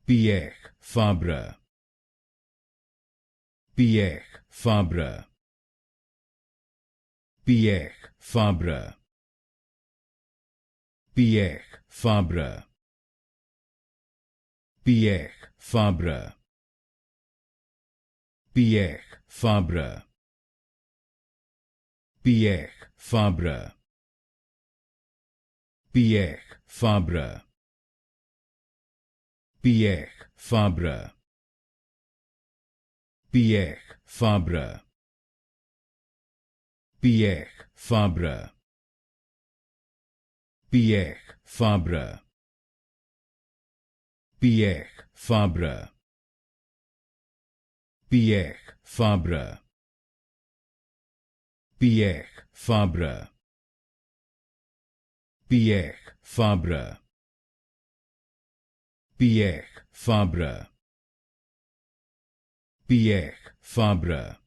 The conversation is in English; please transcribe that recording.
Pierre Fabre. Pierre Fabre. Pierre Fabre. Pierre Fabre. Pierre Fabre. Pierre Fabre. Pierre Fabre. Pierre Fabre. Pierre Fabre. Pierre Fabre. Pierre Fabre. Pierre Fabre. Pierre Fabre. Pierre Fabre. Pierre Fabre. Pierre Fabre. Pierre Fabre. Pierre Fabre.